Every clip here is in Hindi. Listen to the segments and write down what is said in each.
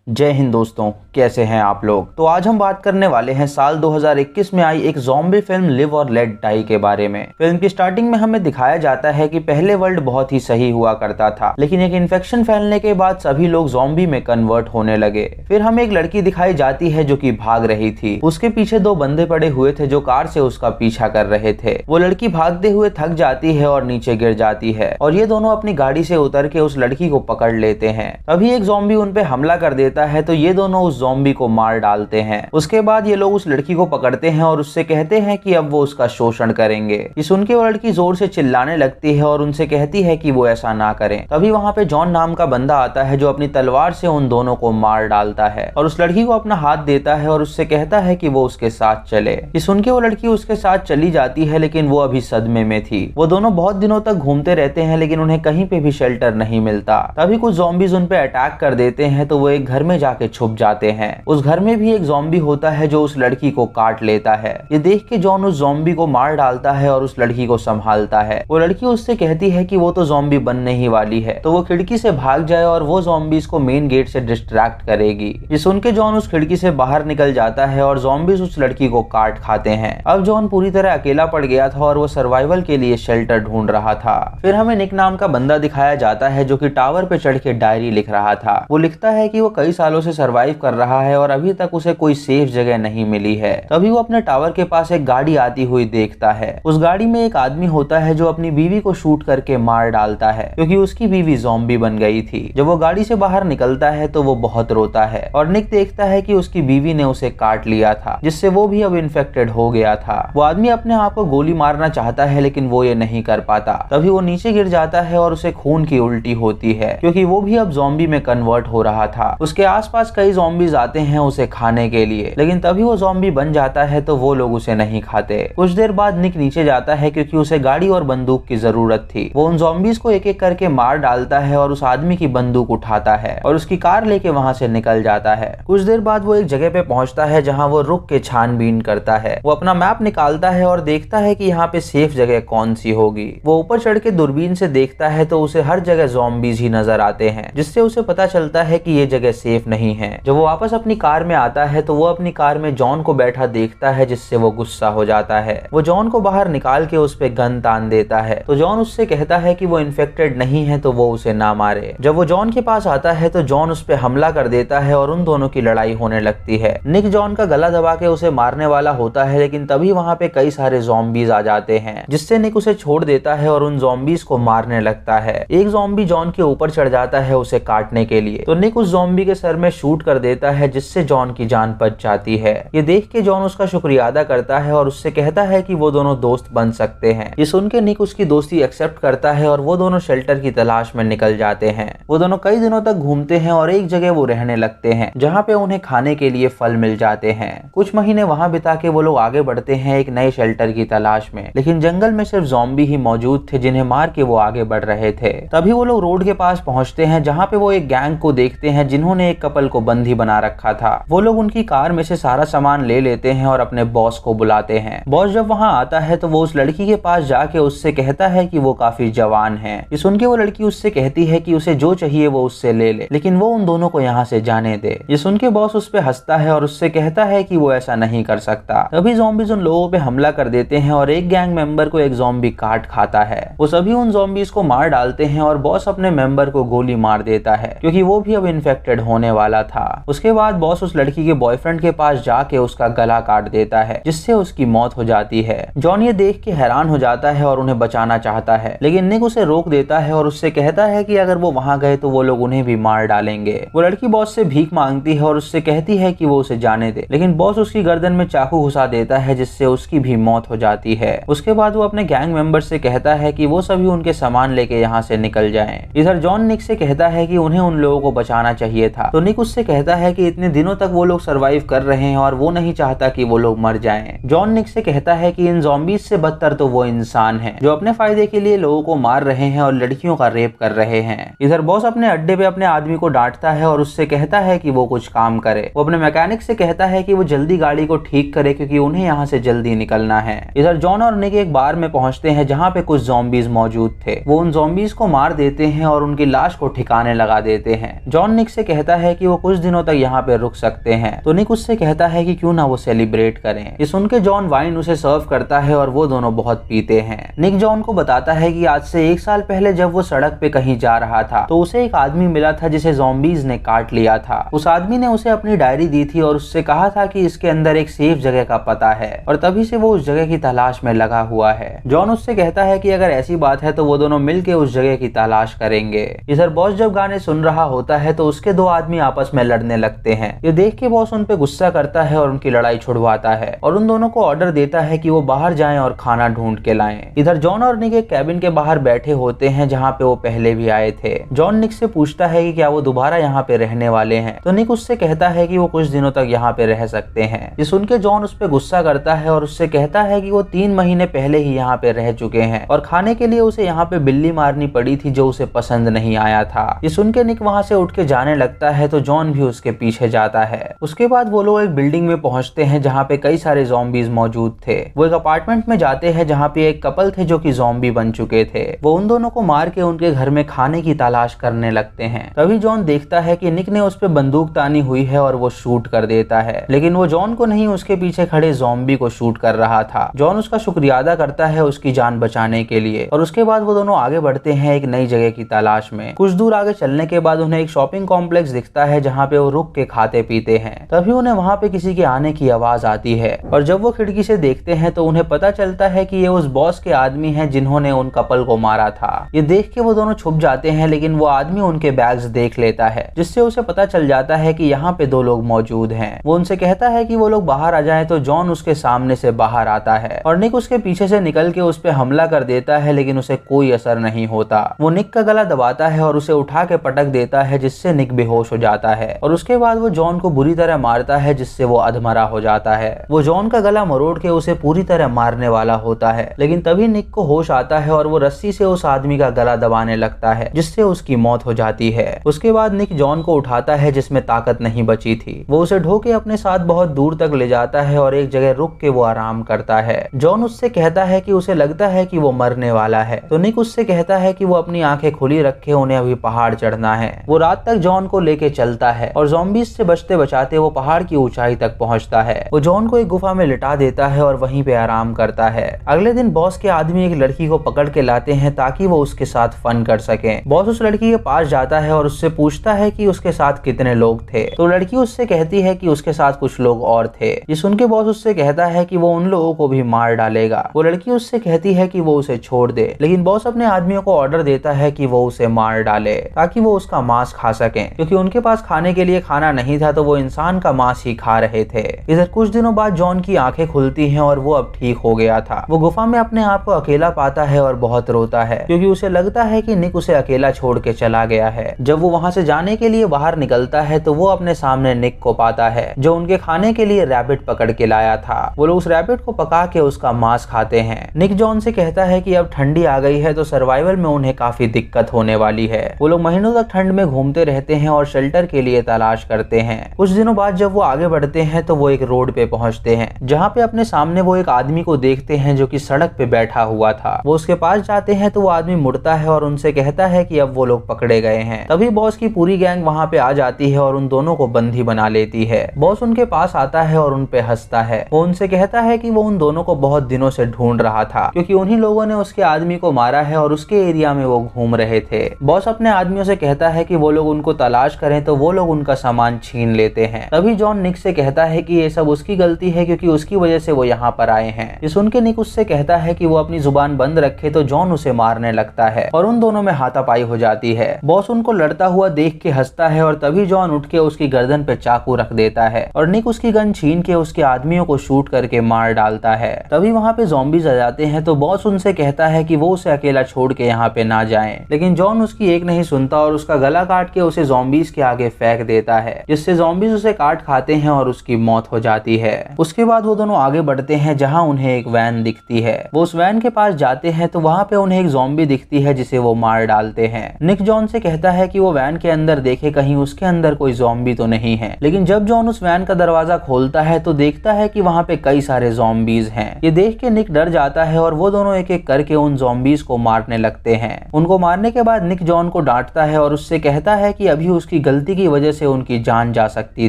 जय हिंद दोस्तों, कैसे हैं आप लोग। तो आज हम बात करने वाले हैं साल 2021 में आई एक ज़ॉम्बी फिल्म लिव और लेट डाई के बारे में। फिल्म की स्टार्टिंग में हमें दिखाया जाता है कि पहले वर्ल्ड बहुत ही सही हुआ करता था, लेकिन एक इन्फेक्शन फैलने के बाद सभी लोग ज़ॉम्बी में कन्वर्ट होने लगे। फिर हमें एक लड़की दिखाई जाती है जो कि भाग रही थी। उसके पीछे दो बंदे पड़े हुए थे जो कार से उसका पीछा कर रहे थे। वो लड़की भागते हुए थक जाती है और नीचे गिर जाती है और ये दोनों अपनी गाड़ी से उतर के उस लड़की को पकड़ लेते हैं। तभी एक ज़ॉम्बी उन पे हमला कर देता है तो ये दोनों उस ज़ॉम्बी को मार डालते हैं। उसके बाद ये लोग उस लड़की को पकड़ते हैं और उससे कहते हैं कि अब वो उसका शोषण करेंगे। ये सुन के वो लड़की जोर से चिल्लाने लगती है और उनसे कहती है कि वो ऐसा ना करें। तभी वहाँ पे जॉन नाम का बंदा आता है जो अपनी तलवार से उन दोनों को मार डालता है और उस लड़की को अपना हाथ देता है और उससे कहता है कि वो उसके साथ चले। ये सुन के वो लड़की उसके साथ चली जाती है, लेकिन वो अभी सदमे में थी। वो दोनों बहुत दिनों तक घूमते रहते हैं लेकिन उन्हें कहीं पे भी शेल्टर नहीं मिलता। तभी कुछ ज़ॉम्बीज उन पे अटैक कर देते हैं तो वो एक घर में जाके छुप जाते हैं। उस घर में भी एक ज़ॉम्बी होता है जो उस लड़की को काट लेता है। ये देख के जॉन उस ज़ॉम्बी को मार डालता है और उस लड़की को संभालता है। वो लड़की उससे कहती है कि वो तो ज़ॉम्बी बनने ही वाली है, तो वो खिड़की से भाग जाए और वो ज़ॉम्बीज को मेन गेट से डिस्ट्रैक्ट करेगी। ये सुन के जॉन उस खिड़की से बाहर निकल जाता है और ज़ॉम्बीज उस लड़की को काट खाते हैं। अब जॉन पूरी तरह अकेला पड़ गया था और वो सर्वाइवल के लिए शेल्टर ढूंढ रहा था। फिर हमें निक नाम का बंदा दिखाया जाता है जो कि टावर पे चढ़ के डायरी लिख रहा था। वो लिखता है कि वो कई सालों से सर्वाइव कर रहा है और अभी तक उसे कोई सेफ जगह नहीं मिली है। तभी वो अपने टावर के पास एक गाड़ी आती हुई देखता है। उस गाड़ी में एक आदमी होता है जो अपनी बीवी को शूट करके मार डालता है क्योंकि उसकी बीवी ज़ॉम्बी बन गई थी। जब वो गाड़ी से बाहर निकलता है तो वो बहुत रोता है और निक देखता है कि उसकी बीवी ने उसे काट लिया था, जिससे वो भी अब इन्फेक्टेड हो गया था। वो आदमी अपने आप को गोली मारना चाहता है लेकिन वो ये नहीं कर पाता। तभी वो नीचे गिर जाता है और उसे खून की उल्टी होती है क्योंकि वो भी अब ज़ॉम्बी में कन्वर्ट हो रहा था। उसके आसपास कई ज़ॉम्बीज आते हैं उसे खाने के लिए, लेकिन तभी वो ज़ॉम्बी बन जाता है तो वो लोग उसे नहीं खाते। कुछ देर बाद निक नीचे जाता है क्योंकि उसे गाड़ी और बंदूक की जरूरत थी। वो उन ज़ॉम्बीज को एक एक करके मार डालता है और उस आदमी की बंदूक उठाता है और उसकी कार लेके वहां से निकल जाता है। कुछ देर बाद वो एक जगह पे पहुंचता है जहां वो रुक के छानबीन करता है। वो अपना मैप निकालता है और देखता है कि यहाँ पे सेफ जगह कौन सी होगी। वो ऊपर चढ़ के दूरबीन से देखता है तो उसे हर जगह ज़ॉम्बीज ही नजर आते हैं, जिससे उसे पता चलता है कि ये जगह सेफ नहीं है। जब वो वापस अपनी कार में आता है तो वो अपनी कार में जॉन को बैठा देखता है, जिससे वो गुस्सा हो जाता है। वो जॉन को बाहर निकाल के उस पे गन तान देता है तो जॉन उससे कहता है कि वो इन्फेक्टेड नहीं है तो वो उसे ना मारे। जब वो जॉन के पास आता है तो जॉन उस पे हमला कर देता है और उन दोनों की लड़ाई होने लगती है। निक जॉन का गला दबा के उसे मारने वाला होता है, लेकिन तभी वहाँ पे कई सारे ज़ॉम्बीज आ जाते हैं, जिससे निक उसे छोड़ देता है और उन ज़ॉम्बीज को मारने लगता है। एक ज़ॉम्बी जॉन के ऊपर चढ़ जाता है उसे काटने के लिए, तो निक उस ज़ॉम्बी के सर में शूट कर देता है, जिससे जॉन की जान बच जाती है। ये देख के जॉन उसका शुक्रिया अदा करता है और उससे कहता है कि वो दोनों दोस्त बन सकते हैं। ये सुन के निक उसकी दोस्ती एक्सेप्ट करता है और वो दोनों शेल्टर की तलाश में निकल जाते हैं। वो दोनों कई दिनों तक घूमते हैं और एक जगह वो रहने लगते हैं जहाँ पे उन्हें खाने के लिए फल मिल जाते हैं। कुछ महीने वहाँ बिता के वो लोग आगे बढ़ते हैं एक नए शेल्टर की तलाश में, लेकिन जंगल में सिर्फ ज़ॉम्बी ही मौजूद थे जिन्हें मार के वो आगे बढ़ रहे थे। तभी वो लोग रोड के पास पहुंचते हैं जहाँ पे वो एक गैंग को देखते हैं जिन्होंने एक कपल को बंदी बना रखा था। वो लोग उनकी कार में से सारा सामान ले लेते हैं और अपने बॉस को बुलाते हैं। बॉस जब वहाँ आता है तो वो उस लड़की के पास जाके उससे कहता है कि वो काफी जवान है। ये सुन के वो लड़की उससे कहती है कि उसे जो चाहिए वो उससे ले ले, लेकिन वो उन दोनों को यहाँ से जाने दे। ये सुन के बॉस उस पे हंसता है और उससे कहता है कि वो ऐसा नहीं कर सकता। तभी ज़ॉम्बीज उन लोगों पे हमला कर देते हैं और एक गैंग मेंबर को एक ज़ॉम्बी काट खाता है। वो सभी उन ज़ॉम्बीज को मार डालते हैं और बॉस अपने मेंबर को गोली मार देता है क्योंकि वो भी अब इन्फेक्टेड होने वाला था। उसके बाद बॉस उस लड़की के बॉयफ्रेंड के पास जाके उसका गला काट देता है, जिससे उसकी मौत हो जाती है। जॉन ये देख के हैरान हो जाता है और उन्हें बचाना चाहता है, लेकिन निक उसे रोक देता है और उससे कहता है कि अगर वो वहां गए तो वो लोग उन्हें भी मार डालेंगे। वो लड़की बॉस से भीख मांगती है और उससे कहती है कि वो उसे जाने दे, लेकिन बॉस उसकी गर्दन में चाकू घुसा देता है, जिससे उसकी भी मौत हो जाती है। उसके बाद वो अपने गैंग मेंबर से कहता है कि वो सभी उनके सामान लेके यहाँ से निकल जाएं। इधर जॉन निक से कहता है कि उन्हें उन लोगों को बचाना चाहिए था, तो निक उससे कहता है कि इतने दिनों तक वो लोग सरवाइव कर रहे हैं और वो नहीं चाहता कि वो लोग मर जाएं। जॉन निक से कहता है कि इन ज़ॉम्बीज से बदतर तो वो इंसान हैं जो अपने फायदे के लिए लोगों को मार रहे हैं और लड़कियों का रेप कर रहे हैं। इधर बॉस अपने अड्डे पे अपने आदमी को डांटता है और उससे कहता है कि वो कुछ काम करे। वो अपने मैकेनिक से कहता है कि वो जल्दी गाड़ी को ठीक करे क्योंकि उन्हें यहाँ से जल्दी निकलना है। इधर जॉन और निक एक बार में पहुंचते हैं जहाँ पे कुछ ज़ॉम्बीज मौजूद थे। वो उन ज़ॉम्बीज को मार देते हैं और उनकी लाश को ठिकाने लगा देते हैं। जॉन निक से कहता कहता है कि वो कुछ दिनों तक यहाँ पे रुक सकते हैं। तो निक उससे कहता है कि क्यों ना वो सेलिब्रेट करें। ये सुन के जॉन वाइन उसे सर्व करता है और वो दोनों बहुत पीते हैं। निक जॉन को बताता है कि आज से 1 साल पहले जब वो सड़क पे कहीं जा रहा था तो उसे एक आदमी मिला था जिसे ज़ॉम्बीज़ ने काट लिया था। उस आदमी ने उसे अपनी डायरी दी थी और उससे कहा था कि इसके अंदर एक सेफ जगह का पता है और तभी से वो उस जगह की तलाश में लगा हुआ है। जॉन उससे कहता है कि अगर ऐसी बात है तो वो दोनों मिलके उस जगह की तलाश करेंगे। इधर बॉस जब गाने सुन रहा होता है तो उसके 2 आदमी आपस में लड़ने लगते हैं। ये देख के बॉस उन पे गुस्सा करता है और उनकी लड़ाई छुड़वाता है और उन दोनों को ऑर्डर देता है कि वो बाहर जाएं और खाना ढूंढ के लाएं। इधर जॉन और निक एक कैबिन के बाहर बैठे होते हैं जहाँ पे वो पहले भी आए थे। जॉन निक से पूछता है कि क्या वो दोबारा यहाँ पे रहने वाले हैं, तो निक उससे कहता है कि वो कुछ दिनों तक यहाँ पे रह सकते हैं। ये सुन के जॉन उस पे गुस्सा करता है और उससे कहता है कि वो 3 महीने पहले ही यहाँ पे रह चुके हैं और खाने के लिए उसे यहाँ पे बिल्ली मारनी पड़ी थी जो उसे पसंद नहीं आया था। ये सुन के निक वहाँ से उठ के जाने लगता है तो जॉन भी उसके पीछे जाता है। उसके बाद वो लोग एक बिल्डिंग में पहुंचते हैं जहाँ पे कई सारे ज़ॉम्बीज़ मौजूद थे। वो एक अपार्टमेंट में जाते हैं जहाँ पे एक कपल थे जो कि ज़ॉम्बी बन चुके थे। वो उन दोनों को मार के उनके घर में खाने की तलाश करने लगते हैं। तभी जॉन देखता है कि निक ने उस पे बंदूक तानी हुई है और वो शूट कर देता है, लेकिन वो जॉन को नहीं उसके पीछे खड़े ज़ॉम्बी को शूट कर रहा था। जॉन उसका शुक्रिया अदा करता है उसकी जान बचाने के लिए और उसके बाद वो दोनों आगे बढ़ते हैं एक नई जगह की तलाश में। कुछ दूर आगे चलने के बाद उन्हें एक शॉपिंग कॉम्प्लेक्स दिखता है जहाँ पे वो रुक के खाते पीते हैं। तभी उन्हें वहाँ पे किसी के आने की आवाज आती है और जब वो खिड़की से देखते हैं तो उन्हें पता चलता है कि ये उस बॉस के आदमी हैं जिन्होंने उन कपल को मारा था। ये देख के वो दोनों छुप जाते हैं, लेकिन वो आदमी उनके बैग्स देख लेता है जिससे उसे पता चल जाता है कि यहाँ पे 2 लोग मौजूद हैं। वो उनसे कहता है कि वो लोग बाहर आ जाएं तो जॉन उसके सामने से बाहर आता है और निक उसके पीछे से निकल के उस पे हमला कर देता है, लेकिन उसे कोई असर नहीं होता। वो निक का गला दबाता है और उसे उठा के पटक देता है जिससे निक बेहोश हो जाता है और उसके बाद वो जॉन को बुरी तरह मारता है जिससे वो अधमरा हो जाता है। वो जॉन का गला मरोड़ के उसे पूरी तरह मारने वाला होता है, लेकिन तभी निक को होश आता है और वो रस्सी से उस आदमी का गला दबाने लगता है जिससे उसकी मौत हो जाती है। उसके बाद निक जॉन को उठाता है जिसमें ताकत नहीं बची थी। वो उसे ढो के अपने साथ बहुत दूर तक ले जाता है और एक जगह रुक के वो आराम करता है। जॉन उससे कहता है कि उसे लगता है कि वो मरने वाला है, तो निक उससे कहता है कि वो अपनी आंखें खुली रखे, उन्हें अभी पहाड़ चढ़ना है। वो रात तक जॉन को लेके चलता है और ज़ॉम्बीज़ से बचते बचाते वो पहाड़ की ऊंचाई तक पहुंचता है। वो जॉन को एक गुफा में लिटा देता है और वहीं पे आराम करता है। अगले दिन बॉस के आदमी एक लड़की को पकड़ के लाते हैं ताकि वो उसके साथ फन कर सके। बॉस उस लड़की के पास जाता है और उससे पूछता है कि उसके साथ कितने लोग थे, तो लड़की उससे कहती है कि उसके साथ कुछ लोग और थे। ये सुन के बॉस उससे कहता है कि वो उन लोगों को भी मार डालेगा। वो लड़की उससे कहती है कि वो उसे छोड़ दे, लेकिन बॉस अपने आदमियों को ऑर्डर देता है कि वो उसे मार डाले ताकि वो उसका मांस खा सकें, क्योंकि उनके पास खाने के लिए खाना नहीं था तो वो इंसान का मांस ही खा रहे थे। इधर कुछ दिनों बाद जॉन की आंखें खुलती हैं और वो अब ठीक हो गया था। वो गुफा में अपने आप को अकेला पाता है और बहुत रोता है क्योंकि उसे लगता है कि निक उसे अकेला छोड़ के चला गया है। जब वो वहाँ से जाने के लिए बाहर निकलता है तो वो अपने सामने निक को पाता है जो उनके खाने के लिए रैबिट पकड़ के लाया था। वो लोग उस रैबिट को पका के उसका मांस खाते हैं। निक जॉन से कहता है कि अब ठंडी आ गई है तो सर्वाइवल में उन्हें काफी दिक्कत होने वाली है। वो लोग महीनों तक ठंड में घूमते रहते हैं और शेल्टर के लिए तलाश करते हैं। कुछ दिनों बाद जब वो आगे बढ़ते हैं तो वो एक रोड पे पहुंचते हैं जहाँ पे अपने सामने वो एक आदमी को देखते हैं जो कि सड़क पे बैठा हुआ था। वो उसके पास जाते हैं तो वो आदमी मुड़ता है और उनसे कहता है कि अब वो लोग पकड़े गए हैं। तभी बॉस की पूरी गैंग वहाँ पे आ जाती है और उन दोनों को बंदी बना लेती है। बॉस उनके पास आता है और उन पे हंसता है। वो उनसे कहता है कि वो उन दोनों को बहुत दिनों से ढूंढ रहा था क्योंकि उन्हीं लोगों ने उसके आदमी को मारा है और उसके एरिया में वो घूम रहे थे। बॉस अपने आदमियों से कहता है कि वो लोग उनको तलाश करें तो वो लोग उनका सामान छीन लेते हैं। तभी जॉन निक से कहता है कि ये सब उसकी गलती है क्योंकि उसकी वजह से वो यहाँ पर आए हैं। ये सुन के निक उससे कहता है कि वो अपनी जुबान बंद रखे तो जॉन उसे मारने लगता है और उन दोनों में हाथापाई हो जाती है। बॉस उनको लड़ता हुआ देख के हंसता है और तभी जॉन उठ के उसकी गर्दन पे चाकू रख देता है और निक उसकी गन छीन के उसके आदमियों को शूट करके मार डालता है। तभी वहाँ पे ज़ॉम्बीज़ आ जाते हैं तो बॉस उनसे कहता है कि वो उसे अकेला छोड़ के यहाँ पे ना जाएं, लेकिन जॉन उसकी एक नहीं सुनता और उसका गला काट के उसे ज़ॉम्बीज़ के आगे फेंक देता है जिससे ज़ॉम्बीज़ उसे काट खाते हैं और उसकी मौत हो जाती है। उसके बाद वो दोनों आगे बढ़ते हैं जहाँ उन्हें एक वैन दिखती है। वो उस वैन के पास जाते हैं तो वहाँ पे उन्हें एक ज़ॉम्बी दिखती है जिसे वो मार डालते हैं। निक जॉन से कहता है कि वो वैन के अंदर देखे कहीं उसके अंदर कोई ज़ॉम्बी तो नहीं है, लेकिन जब जॉन उस वैन का दरवाजा खोलता है तो देखता है कि वहाँ पे कई सारे ज़ॉम्बीज़ हैं। ये देख के निक डर जाता है और वो दोनों एक एक करके उन ज़ॉम्बीज़ को मारने लगते हैं। उनको मारने के बाद निक जॉन को डांटता है और उससे कहता है कि अभी उसकी गलती की वजह से उनकी जान जा सकती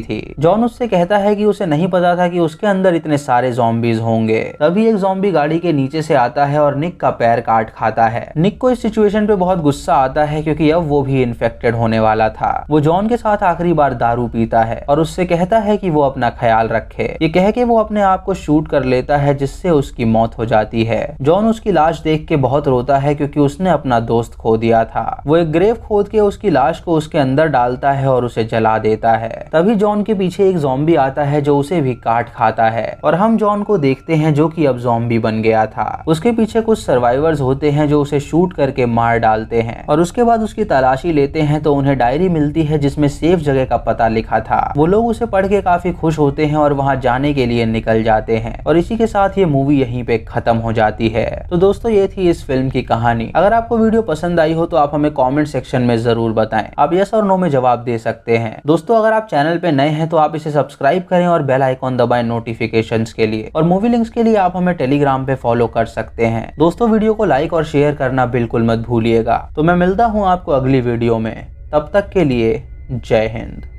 थी। जॉन उससे कहता है कि उसे नहीं पता था कि उसके अंदर इतने सारे ज़ॉम्बीज होंगे। तभी एक ज़ॉम्बी गाड़ी के नीचे से आता है और निक का पैर काट खाता है। निक को इस सिचुएशन पे बहुत गुस्सा आता है क्योंकि अब वो भी इन्फेक्टेड होने वाला था। वो जॉन के साथ आखिरी बार दारू पीता है और उससे कहता है कि वो अपना ख्याल रखे। ये कह के वो अपने आप को शूट कर लेता है जिससे उसकी मौत हो जाती है। जॉन उसकी लाश देख के बहुत रोता है क्योंकि उसने अपना दोस्त खो दिया था। वो एक ग्रेव खोद के उसकी लाश को उसके अंदर डालता है और उसे जला देता है। तभी जॉन के पीछे एक ज़ॉम्बी आता है जो उसे भी काट खाता है और हम जॉन को देखते हैं जो कि अब ज़ॉम्बी बन गया था। उसके पीछे कुछ सर्वाइवर्स होते हैं जो उसे शूट करके मार डालते हैं और उसके बाद उसकी तलाशी लेते हैं तो उन्हें डायरी मिलती है जिसमें सेफ जगह का पता लिखा था। वो लोग उसे पढ़ के काफी खुश होते हैं और वहां जाने के लिए निकल जाते हैं और इसी के साथ ये मूवी यहीं पे खत्म हो जाती है। तो दोस्तों ये थी इस फिल्म की कहानी। अगर आपको वीडियो पसंद आई हो तो आप हमें कमेंट सेक्शन में जरूर बताएं। आप यस और नो में जवाब दे सकते हैं। दोस्तों अगर आप चैनल पे नए हैं तो आप इसे सब्सक्राइब करें और बेल आइकॉन दबाएं नोटिफिकेशंस के लिए, और मूवी लिंक्स के लिए आप हमें टेलीग्राम पे फॉलो कर सकते हैं। दोस्तों वीडियो को लाइक और शेयर करना बिल्कुल मत भूलिएगा। तो मैं मिलता हूँ आपको अगली वीडियो में, तब तक के लिए जय हिंद।